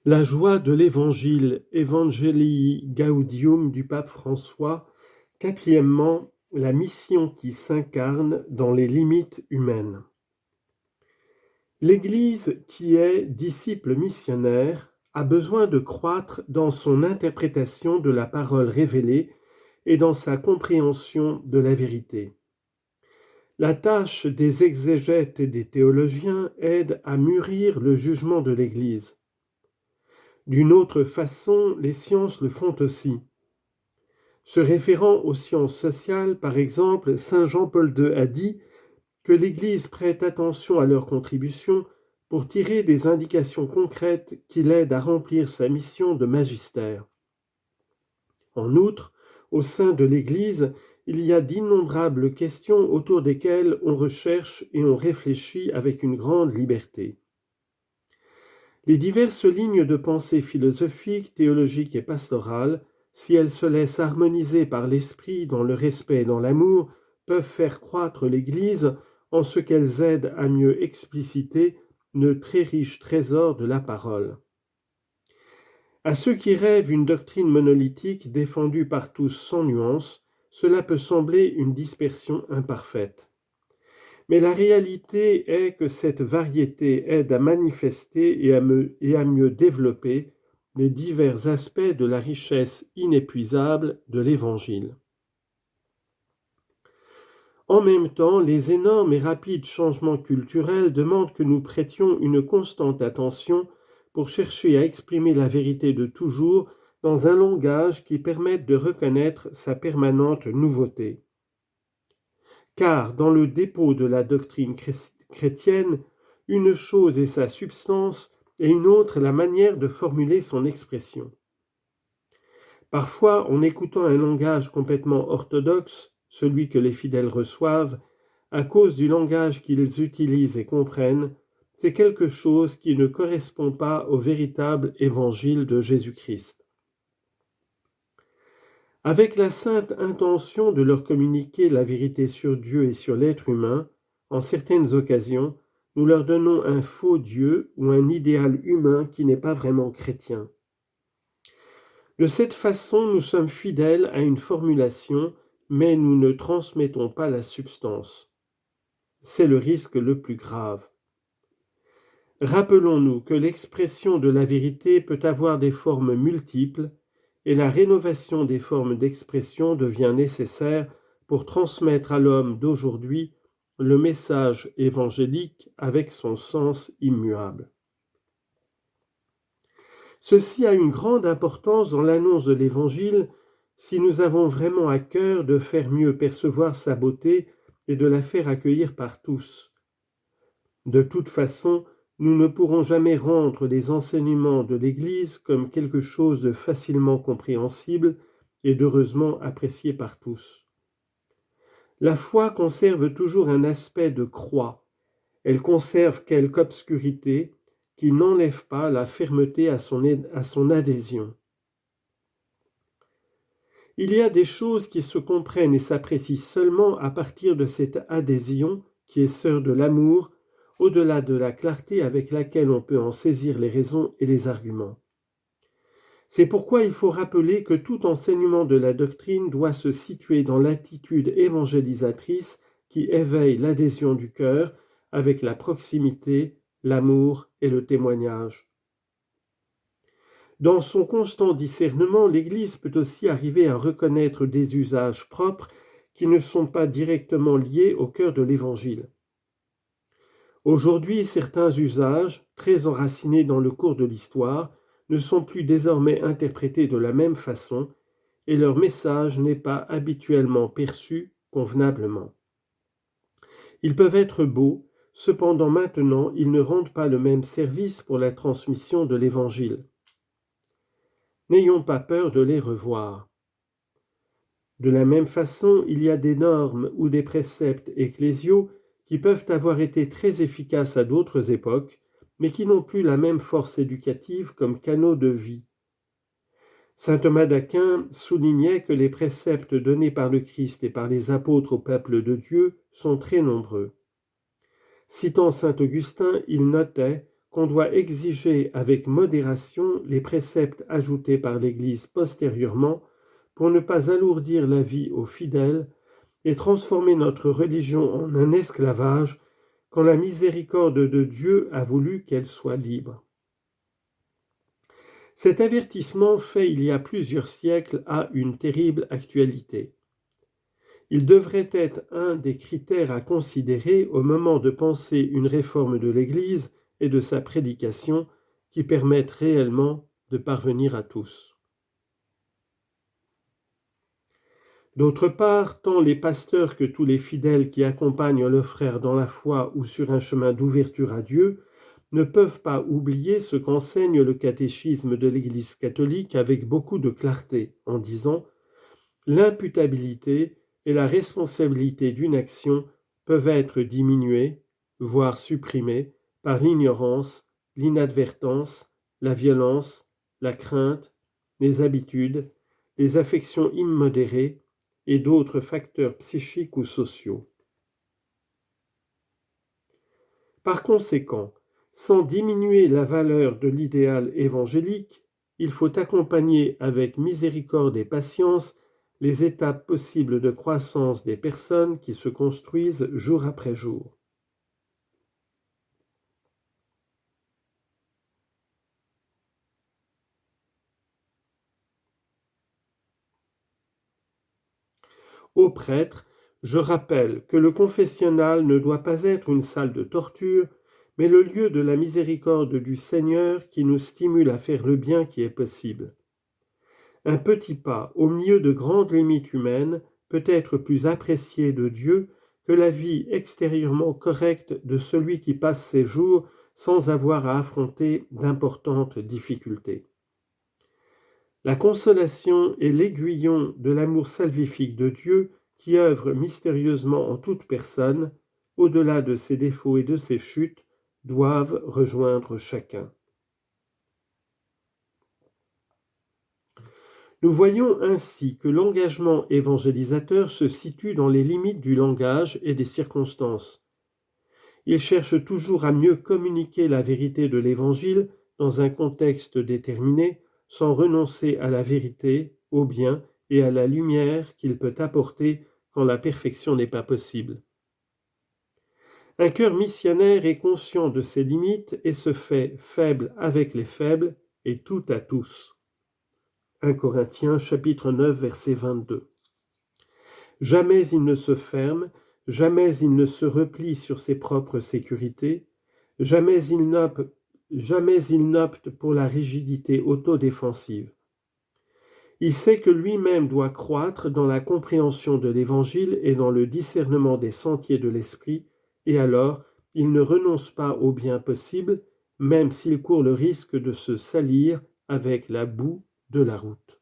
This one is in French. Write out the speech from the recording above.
La joie de l'Évangile, Evangelii Gaudium du pape François. Quatrièmement, la mission qui s'incarne dans les limites humaines. L'Église, qui est disciple missionnaire, a besoin de croître dans son interprétation de la parole révélée et dans sa compréhension de la vérité. La tâche des exégètes et des théologiens aide à mûrir le jugement de l'Église. D'une autre façon, les sciences le font aussi. Se référant aux sciences sociales, par exemple, saint Jean-Paul II a dit que l'Église prête attention à leurs contributions pour tirer des indications concrètes qui l'aident à remplir sa mission de magistère. En outre, au sein de l'Église, il y a d'innombrables questions autour desquelles on recherche et on réfléchit avec une grande liberté. Les diverses lignes de pensée philosophiques, théologiques et pastorales, si elles se laissent harmoniser par l'esprit dans le respect et dans l'amour, peuvent faire croître l'Église en ce qu'elles aident à mieux expliciter le très riche trésor de la parole. À ceux qui rêvent une doctrine monolithique défendue par tous sans nuance, cela peut sembler une dispersion imparfaite. Mais la réalité est que cette variété aide à manifester et à mieux développer les divers aspects de la richesse inépuisable de l'Évangile. En même temps, les énormes et rapides changements culturels demandent que nous prêtions une constante attention pour chercher à exprimer la vérité de toujours dans un langage qui permette de reconnaître sa permanente nouveauté. Car dans le dépôt de la doctrine chrétienne, une chose est sa substance et une autre la manière de formuler son expression. Parfois, en écoutant un langage complètement orthodoxe, celui que les fidèles reçoivent, à cause du langage qu'ils utilisent et comprennent, c'est quelque chose qui ne correspond pas au véritable évangile de Jésus-Christ. Avec la sainte intention de leur communiquer la vérité sur Dieu et sur l'être humain, en certaines occasions, nous leur donnons un faux Dieu ou un idéal humain qui n'est pas vraiment chrétien. De cette façon, nous sommes fidèles à une formulation, mais nous ne transmettons pas la substance. C'est le risque le plus grave. Rappelons-nous que l'expression de la vérité peut avoir des formes multiples, et la rénovation des formes d'expression devient nécessaire pour transmettre à l'homme d'aujourd'hui le message évangélique avec son sens immuable. Ceci a une grande importance dans l'annonce de l'Évangile si nous avons vraiment à cœur de faire mieux percevoir sa beauté et de la faire accueillir par tous. De toute façon, nous ne pourrons jamais rendre les enseignements de l'Église comme quelque chose de facilement compréhensible et d'heureusement apprécié par tous. La foi conserve toujours un aspect de croix. Elle conserve quelque obscurité qui n'enlève pas la fermeté à son adhésion. Il y a des choses qui se comprennent et s'apprécient seulement à partir de cette adhésion qui est sœur de l'amour, au-delà de la clarté avec laquelle on peut en saisir les raisons et les arguments. C'est pourquoi il faut rappeler que tout enseignement de la doctrine doit se situer dans l'attitude évangélisatrice qui éveille l'adhésion du cœur avec la proximité, l'amour et le témoignage. Dans son constant discernement, l'Église peut aussi arriver à reconnaître des usages propres qui ne sont pas directement liés au cœur de l'Évangile. Aujourd'hui, certains usages, très enracinés dans le cours de l'histoire, ne sont plus désormais interprétés de la même façon et leur message n'est pas habituellement perçu convenablement. Ils peuvent être beaux, cependant maintenant ils ne rendent pas le même service pour la transmission de l'Évangile. N'ayons pas peur de les revoir. De la même façon, il y a des normes ou des préceptes ecclésiaux qui peuvent avoir été très efficaces à d'autres époques, mais qui n'ont plus la même force éducative comme canaux de vie. Saint Thomas d'Aquin soulignait que les préceptes donnés par le Christ et par les apôtres au peuple de Dieu sont très nombreux. Citant saint Augustin, il notait qu'on doit exiger avec modération les préceptes ajoutés par l'Église postérieurement pour ne pas alourdir la vie aux fidèles et transformer notre religion en un esclavage quand la miséricorde de Dieu a voulu qu'elle soit libre. Cet avertissement fait il y a plusieurs siècles a une terrible actualité. Il devrait être un des critères à considérer au moment de penser une réforme de l'Église et de sa prédication qui permettent réellement de parvenir à tous. D'autre part, tant les pasteurs que tous les fidèles qui accompagnent leurs frères dans la foi ou sur un chemin d'ouverture à Dieu ne peuvent pas oublier ce qu'enseigne le catéchisme de l'Église catholique avec beaucoup de clarté en disant « L'imputabilité et la responsabilité d'une action peuvent être diminuées, voire supprimées, par l'ignorance, l'inadvertance, la violence, la crainte, les habitudes, les affections immodérées et d'autres facteurs psychiques ou sociaux. » Par conséquent, sans diminuer la valeur de l'idéal évangélique, il faut accompagner avec miséricorde et patience les étapes possibles de croissance des personnes qui se construisent jour après jour. Aux prêtres, je rappelle que le confessionnal ne doit pas être une salle de torture, mais le lieu de la miséricorde du Seigneur qui nous stimule à faire le bien qui est possible. Un petit pas au milieu de grandes limites humaines peut être plus apprécié de Dieu que la vie extérieurement correcte de celui qui passe ses jours sans avoir à affronter d'importantes difficultés. La consolation est l'aiguillon de l'amour salvifique de Dieu qui œuvre mystérieusement en toute personne, au-delà de ses défauts et de ses chutes, doivent rejoindre chacun. Nous voyons ainsi que l'engagement évangélisateur se situe dans les limites du langage et des circonstances. Il cherche toujours à mieux communiquer la vérité de l'Évangile dans un contexte déterminé, sans renoncer à la vérité, au bien et à la lumière qu'il peut apporter quand la perfection n'est pas possible. Un cœur missionnaire est conscient de ses limites et se fait faible avec les faibles et tout à tous. 1 Corinthiens chapitre 9 verset 22. Jamais il ne se ferme, jamais il ne se replie sur ses propres sécurités, jamais il n'opte pour la rigidité autodéfensive. Il sait que lui-même doit croître dans la compréhension de l'Évangile et dans le discernement des sentiers de l'Esprit, et alors il ne renonce pas au bien possible, même s'il court le risque de se salir avec la boue de la route.